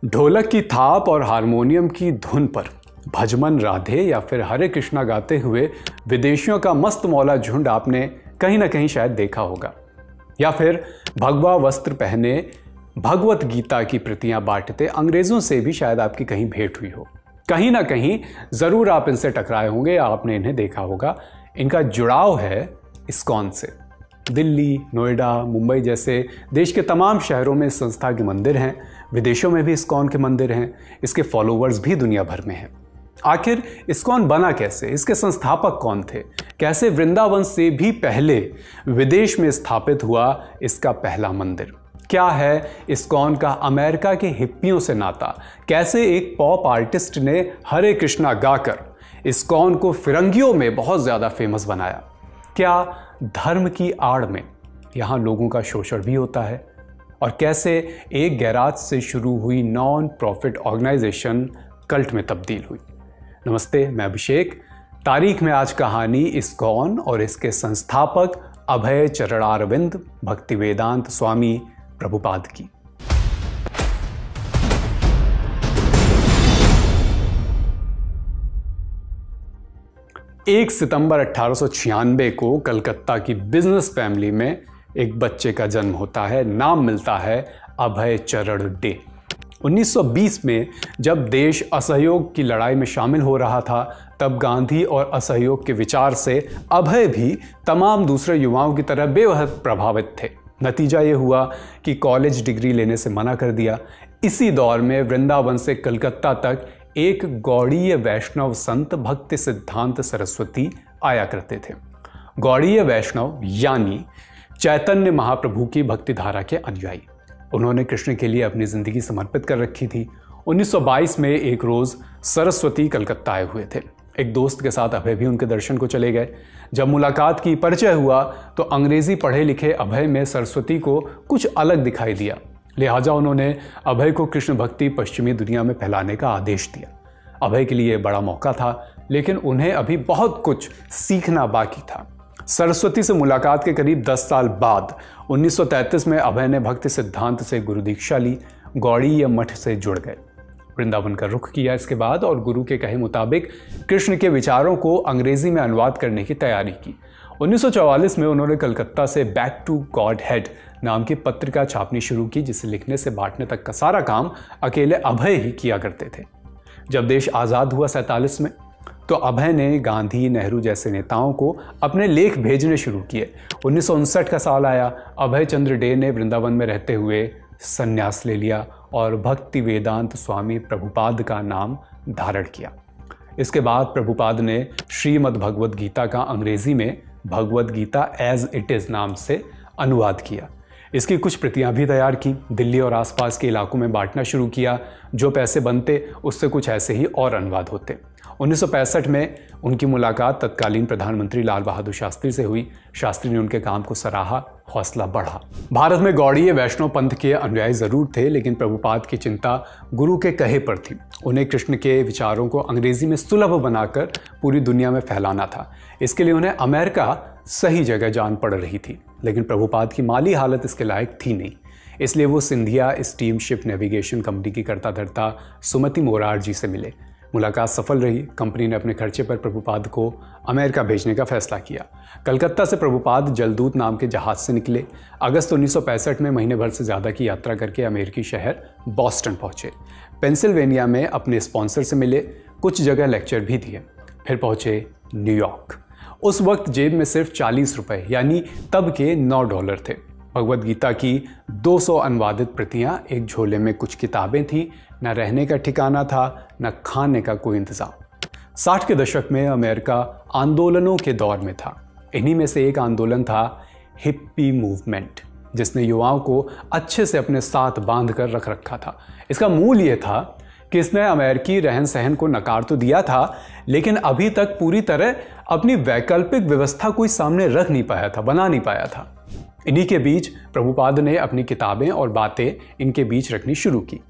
ढोलक की थाप और हारमोनियम की धुन पर भजमन राधे या फिर हरे कृष्णा गाते हुए विदेशियों का मस्त मौला झुंड आपने कहीं ना कहीं शायद देखा होगा, या फिर भगवा वस्त्र पहने भगवत गीता की प्रतियां बांटते अंग्रेजों से भी शायद आपकी कहीं भेंट हुई हो। कहीं ना कहीं जरूर आप इनसे टकराए होंगे या आपने इन्हें देखा होगा। इनका जुड़ाव है इस्कॉन से। दिल्ली, नोएडा, मुंबई जैसे देश के तमाम शहरों में इस संस्था के मंदिर हैं। विदेशों में भी इस्कॉन के मंदिर हैं। इसके फॉलोवर्स भी दुनिया भर में हैं। आखिर इस्कॉन बना कैसे? इसके संस्थापक कौन थे? कैसे वृंदावन से भी पहले विदेश में स्थापित हुआ इसका पहला मंदिर? क्या है इस्कॉन का अमेरिका के हिप्पियों से नाता? कैसे एक पॉप आर्टिस्ट ने हरे कृष्णा गाकर इस्कॉन को फिरंगियों में बहुत ज़्यादा फेमस बनाया? क्या धर्म की आड़ में यहाँ लोगों का शोषण भी होता है? और कैसे एक गैराज से शुरू हुई नॉन प्रॉफिट ऑर्गेनाइजेशन कल्ट में तब्दील हुई? नमस्ते, मैं अभिषेक। तारीख में आज कहानी इस्कॉन और इसके संस्थापक अभय चरणारविंद भक्तिवेदांत स्वामी प्रभुपाद की। एक सितंबर 1896 को कलकत्ता की बिजनेस फैमिली में एक बच्चे का जन्म होता है। नाम मिलता है अभय चरण डे। 1920 में जब देश असहयोग की लड़ाई में शामिल हो रहा था, तब गांधी और असहयोग के विचार से अभय भी तमाम दूसरे युवाओं की तरह बेहद प्रभावित थे। नतीजा ये हुआ कि कॉलेज डिग्री लेने से मना कर दिया। इसी दौर में वृंदावन से कलकत्ता तक एक गौड़ीय वैष्णव संत भक्ति सिद्धांत सरस्वती आया करते थे। गौड़ीय वैष्णव यानी चैतन्य महाप्रभु की भक्ति धारा के अनुयायी। उन्होंने कृष्ण के लिए अपनी जिंदगी समर्पित कर रखी थी। 1922 में एक रोज सरस्वती कलकत्ता आए हुए थे। एक दोस्त के साथ अभय भी उनके दर्शन को चले गए। जब मुलाकात की, परिचय हुआ, तो अंग्रेजी पढ़े लिखे अभय में सरस्वती को कुछ अलग दिखाई दिया। लिहाजा उन्होंने अभय को कृष्ण भक्ति पश्चिमी दुनिया में फैलाने का आदेश दिया। अभय के लिए बड़ा मौका था, लेकिन उन्हें अभी बहुत कुछ सीखना बाकी था। सरस्वती से मुलाकात के करीब 10 साल बाद 1933 में अभय ने भक्ति सिद्धांत से गुरु दीक्षा ली, गौड़ीय मठ से जुड़ गए, वृंदावन का रुख किया इसके बाद, और गुरु के कहे मुताबिक कृष्ण के विचारों को अंग्रेजी में अनुवाद करने की तैयारी की। 1944 में उन्होंने कलकत्ता से बैक टू गॉड हेड नाम की पत्रिका छापनी शुरू की, जिसे लिखने से बांटने तक का सारा काम अकेले अभय ही किया करते थे। जब देश आज़ाद हुआ 47 में, तो अभय ने गांधी, नेहरू जैसे नेताओं को अपने लेख भेजने शुरू किए। 1959 का साल आया। अभय चंद्र डे ने वृंदावन में रहते हुए संन्यास ले लिया और भक्ति वेदांत स्वामी प्रभुपाद का नाम धारण किया। इसके बाद प्रभुपाद ने श्रीमद् भगवद गीता का अंग्रेजी में Bhagavad Gita as it is नाम से अनुवाद किया। इसकी कुछ प्रतियां भी तैयार की, दिल्ली और आसपास के इलाकों में बांटना शुरू किया। जो पैसे बनते उससे कुछ ऐसे ही और अनुवाद होते। 1965 में उनकी मुलाकात तत्कालीन प्रधानमंत्री लाल बहादुर शास्त्री से हुई। शास्त्री ने उनके काम को सराहा, हौसला बढ़ा। भारत में गौड़ीय वैष्णव पंथ के अनुयायी जरूर थे, लेकिन प्रभुपाद की चिंता गुरु के कहे पर थी। उन्हें कृष्ण के विचारों को अंग्रेजी में सुलभ बनाकर पूरी दुनिया में फैलाना था। इसके लिए उन्हें अमेरिका सही जगह जान पड़ रही थी, लेकिन प्रभुपाद की माली हालत इसके लायक थी नहीं। इसलिए वो सिंधिया स्टीमशिप नेविगेशन कंपनी की कर्ता धर्ता सुमति मोरारजी से मिले। मुलाकात सफल रही। कंपनी ने अपने खर्चे पर प्रभुपाद को अमेरिका भेजने का फैसला किया। कलकत्ता से प्रभुपाद जलदूत नाम के जहाज से निकले। अगस्त 1965 में महीने भर से ज़्यादा की यात्रा करके अमेरिकी शहर बॉस्टन पहुँचे। पेंसिल्वेनिया में अपने स्पॉन्सर से मिले, कुछ जगह लेक्चर भी दिए, फिर पहुँचे न्यूयॉर्क। उस वक्त जेब में सिर्फ 40 रुपये यानी तब के $9 थे। भगवद गीता की 200 अनुवादित प्रतियां एक झोले में, कुछ किताबें थीं। न रहने का ठिकाना था, न खाने का कोई इंतजाम। 60 के दशक में अमेरिका आंदोलनों के दौर में था। इन्हीं में से एक आंदोलन था हिप्पी मूवमेंट, जिसने युवाओं को अच्छे से अपने साथ बांध कर रख रखा था। इसका मूल ये था कि इसने अमेरिकी रहन सहन को नकार तो दिया था, लेकिन अभी तक पूरी तरह अपनी वैकल्पिक व्यवस्था कोई सामने रख नहीं पाया था, बना नहीं पाया था। इन्हीं के बीच प्रभुपाद ने अपनी किताबें और बातें इनके बीच रखनी शुरू की,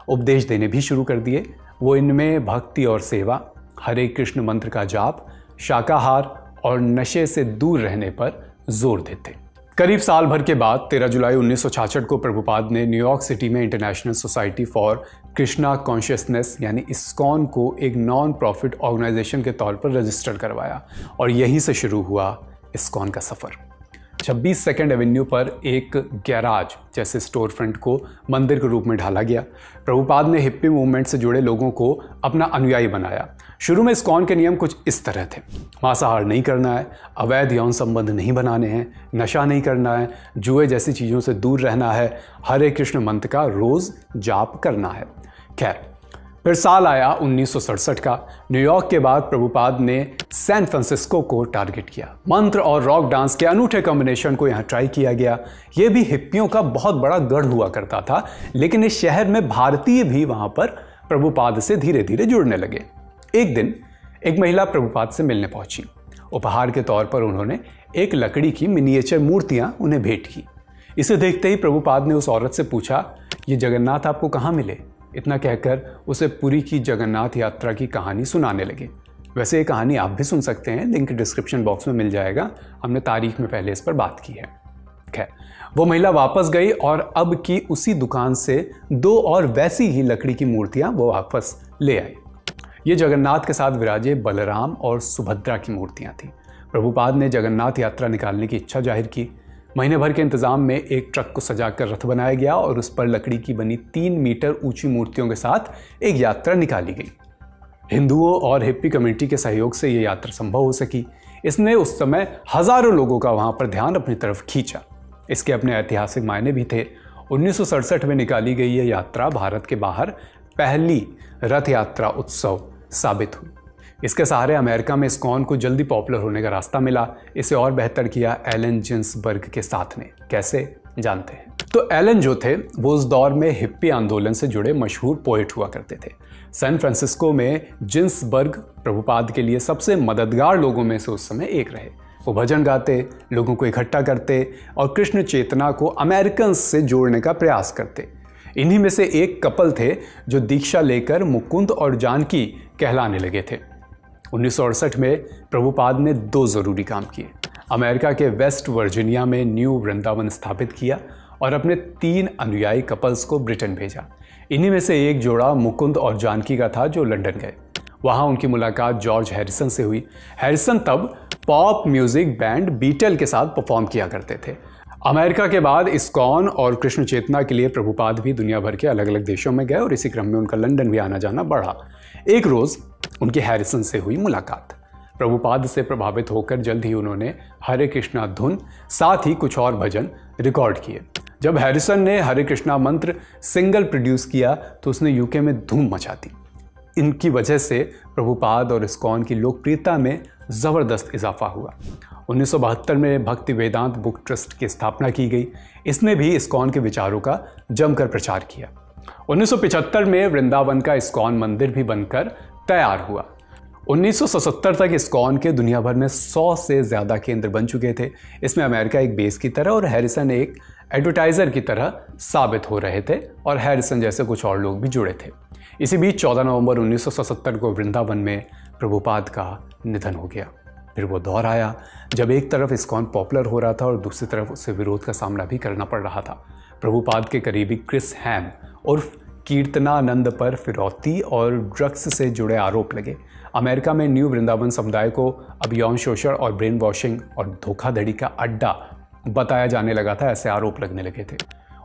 उपदेश देने भी शुरू कर दिए। वो इनमें भक्ति और सेवा, हरे कृष्ण मंत्र का जाप, शाकाहार और नशे से दूर रहने पर जोर देते। करीब साल भर के बाद 13 जुलाई 1966 को प्रभुपाद ने न्यूयॉर्क सिटी में international society for Krishna consciousness यानी इस्कॉन को एक नॉन प्रॉफिट ऑर्गेनाइजेशन के तौर पर रजिस्टर करवाया और यहीं से शुरू हुआ इस्कॉन का सफ़र। 26 सेकेंड एवेन्यू पर एक गैराज जैसे स्टोर फ्रंट को मंदिर के रूप में ढाला गया। प्रभुपाद ने हिप्पी मूवमेंट से जुड़े लोगों को अपना अनुयायी बनाया। शुरू में इस्कॉन के नियम कुछ इस तरह थे: मांसाहार नहीं करना है, अवैध यौन संबंध नहीं बनाने हैं, नशा नहीं करना है, जुए जैसी चीज़ों से दूर रहना है, हरे कृष्ण मंत्र का रोज़ जाप करना है। खैर, फिर साल आया 1967 का। न्यूयॉर्क के बाद प्रभुपाद ने सैन फ्रांसिस्को को टारगेट किया। मंत्र और रॉक डांस के अनूठे कॉम्बिनेशन को यहाँ ट्राई किया गया। ये भी हिप्पियों का बहुत बड़ा गढ़ हुआ करता था, लेकिन इस शहर में भारतीय भी वहाँ पर प्रभुपाद से धीरे धीरे जुड़ने लगे। एक दिन एक महिला प्रभुपाद से मिलने पहुंची। उपहार के तौर पर उन्होंने एक लकड़ी की मिनिएचर मूर्तियाँ उन्हें भेंट की। इसे देखते ही प्रभुपाद ने उस औरत से पूछा, ये जगन्नाथ आपको कहाँ मिले? इतना कहकर उसे पुरी की जगन्नाथ यात्रा की कहानी सुनाने लगे। वैसे ये कहानी आप भी सुन सकते हैं, लिंक डिस्क्रिप्शन बॉक्स में मिल जाएगा। हमने तारीख में पहले इस पर बात की है। खैर, वो महिला वापस गई और अब की उसी दुकान से 2 और वैसी ही लकड़ी की मूर्तियां वो वापस ले आई। ये जगन्नाथ के साथ विराजे बलराम और सुभद्रा की मूर्तियां थी। प्रभुपाद ने जगन्नाथ यात्रा निकालने की इच्छा जाहिर की। महीने भर के इंतजाम में एक ट्रक को सजाकर रथ बनाया गया और उस पर लकड़ी की बनी 3 मीटर ऊंची मूर्तियों के साथ एक यात्रा निकाली गई। हिंदुओं और हिप्पी कम्युनिटी के सहयोग से ये यात्रा संभव हो सकी। इसने उस समय हजारों लोगों का वहां पर ध्यान अपनी तरफ खींचा। इसके अपने ऐतिहासिक मायने भी थे। 1967 में निकाली गई यह यात्रा भारत के बाहर पहली रथ यात्रा उत्सव साबित हुई। इसके सहारे अमेरिका में इस्कॉन को जल्दी पॉपुलर होने का रास्ता मिला। इसे और बेहतर किया एलन जिन्सबर्ग के साथ ने। कैसे, जानते हैं। तो एलन जो थे वो उस दौर में हिप्पी आंदोलन से जुड़े मशहूर पोएट हुआ करते थे। सैन फ्रांसिस्को में जिन्सबर्ग प्रभुपाद के लिए सबसे मददगार लोगों में से उस समय एक रहे। वो भजन गाते, लोगों को इकट्ठा करते और कृष्ण चेतना को अमेरिकन से जोड़ने का प्रयास करते। इन्हीं में से एक कपल थे जो दीक्षा लेकर मुकुंद और जानकी कहलाने लगे थे। 1968 में प्रभुपाद ने 2 ज़रूरी काम किए। अमेरिका के वेस्ट वर्जीनिया में न्यू वृंदावन स्थापित किया और अपने 3 अनुयायी कपल्स को ब्रिटेन भेजा। इन्हीं में से एक जोड़ा मुकुंद और जानकी का था जो लंदन गए। वहाँ उनकी मुलाकात जॉर्ज हैरिसन से हुई। हैरिसन तब पॉप म्यूजिक बैंड बीटल के साथ परफॉर्म किया करते थे। अमेरिका के बाद इस्कॉन और कृष्ण चेतना के लिए प्रभुपाद भी दुनिया भर के अलग अलग देशों में गए और इसी क्रम में उनका लंदन भी आना जाना बढ़ा। एक रोज़ उनकी हैरिसन से हुई मुलाकात। प्रभुपाद से प्रभावित होकर जल्द ही उन्होंने हरे कृष्णा धुन साथ ही कुछ और भजन रिकॉर्ड किए। जब हैरिसन ने हरे कृष्णा मंत्र सिंगल प्रोड्यूस किया तो उसने यूके में धूम मचा दी। इनकी वजह से प्रभुपाद और इस्कॉन की लोकप्रियता में ज़बरदस्त इजाफा हुआ। 1972 में भक्ति वेदांत बुक ट्रस्ट की स्थापना की गई। इसने भी इस्कॉन के विचारों का जमकर प्रचार किया। 1975 में वृंदावन का इस्कॉन मंदिर भी बनकर तैयार हुआ। 1977 तक इस्कॉन के दुनिया भर में 100 से ज़्यादा केंद्र बन चुके थे। इसमें अमेरिका एक बेस की तरह और हैरिसन एक एडवर्टाइज़र की तरह साबित हो रहे थे और हैरिसन जैसे कुछ और लोग भी जुड़े थे। इसी बीच 14 नवंबर 1977 को वृंदावन में प्रभुपाद का निधन हो गया। फिर वो दौर आया जब एक तरफ इस्कॉन पॉपुलर हो रहा था और दूसरी तरफ उससे विरोध का सामना भी करना पड़ रहा था। प्रभुपाद के करीबी क्रिस हैम उर्फ कीर्तनानंद पर फिरौती और ड्रग्स से जुड़े आरोप लगे। अमेरिका में न्यू वृंदावन समुदाय को अब यौन शोषण और ब्रेन वॉशिंग और धोखाधड़ी का अड्डा बताया जाने लगा था। ऐसे आरोप लगने लगे थे।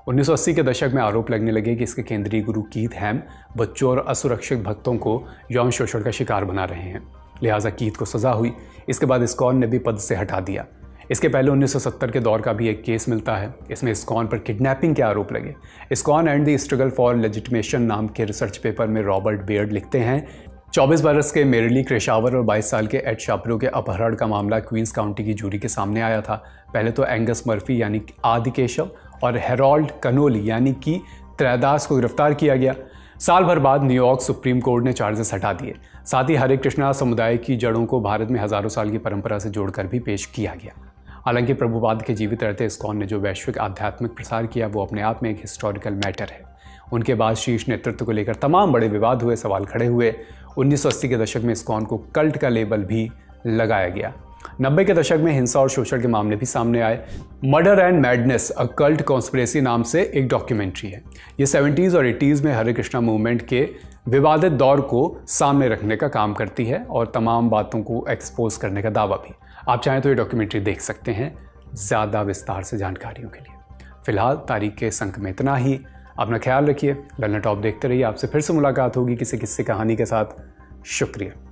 1980 के दशक में आरोप लगने लगे कि इसके केंद्रीय गुरु कीथ हैम बच्चों और असुरक्षित भक्तों को यौन शोषण का शिकार बना रहे हैं। लिहाजा कीथ को सज़ा हुई। इसके बाद इस्कॉन ने भी पद से हटा दिया। इसके पहले 1970 के दौर का भी एक केस मिलता है। इसमें इस्कॉन पर किडनैपिंग के आरोप लगे। ISKCON and the struggle for legitimation नाम के रिसर्च पेपर में रॉबर्ट बेयर्ड लिखते हैं, 24 बरस के मेरिली क्रेशावर और 22 साल के एड शापिरो के अपहरण का मामला क्वींस काउंटी की जूरी के सामने आया था। पहले तो एंगस मर्फी यानी आदि केशव और हेरोल्ड कनोली यानी कि त्रैदास को गिरफ्तार किया गया। साल भर बाद न्यूयॉर्क सुप्रीम कोर्ट ने चार्जेस हटा दिए। साथ ही हरे कृष्णा समुदाय की जड़ों को भारत में हजारों साल की परंपरा से जोड़कर भी पेश किया गया। हालांकि प्रभुपाद के जीवित रहते इस्कॉन ने जो वैश्विक आध्यात्मिक प्रसार किया वो अपने आप में एक हिस्टोरिकल मैटर है। उनके बाद शीर्ष नेतृत्व को लेकर तमाम बड़े विवाद हुए, सवाल खड़े हुए। 1980 के दशक में इस्कॉन को कल्ट का लेबल भी लगाया गया। 90 के दशक में हिंसा और शोषण के मामले भी सामने आए। Murder and madness a cult conspiracy नाम से एक डॉक्यूमेंट्री है। ये 70s और 80s में हरे कृष्णा मूवमेंट के विवादित दौर को सामने रखने का काम करती है और तमाम बातों को एक्सपोज करने का दावा भी। आप चाहें तो ये डॉक्यूमेंट्री देख सकते हैं ज़्यादा विस्तार से जानकारियों के लिए। फिलहाल तारीख के इस अंक में इतना ही। अपना ख्याल रखिए। ललना टॉप देखते रहिए। आपसे फिर से मुलाकात होगी किसी किस्से कहानी के साथ। शुक्रिया।